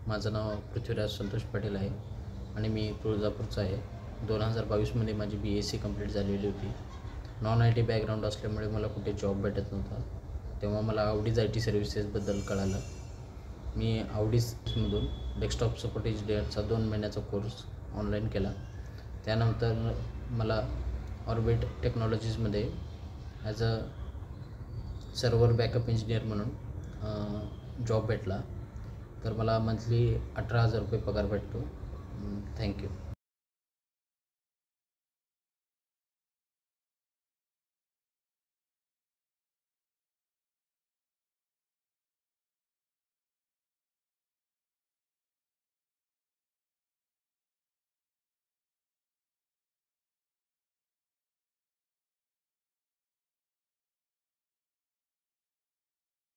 माझं नाव पृथ्वीराज संतोष पाटील आहे आणि मी तुळजापूरचा आहे. 2022मध्ये माझी BSc कंप्लीट झालेली होती. नॉन IT बॅकग्राऊंड असल्यामुळे मला कुठे जॉब भेटत नव्हता. तेव्हा मला आवडीच IT सर्व्हिसेसबद्दल कळालं. मी आवडीमधून डेस्कटॉप सपोर्ट इंजिनिअरचा 2 महिन्याचा कोर्स ऑनलाईन केला. त्यानंतर मला ऑर्बिट टेक्नॉलॉजीजमध्ये as a server backup engineer म्हणून जॉब भेटला. तर मला मंथली 18,000 रुपये पगार भेटतो. थँक्यू.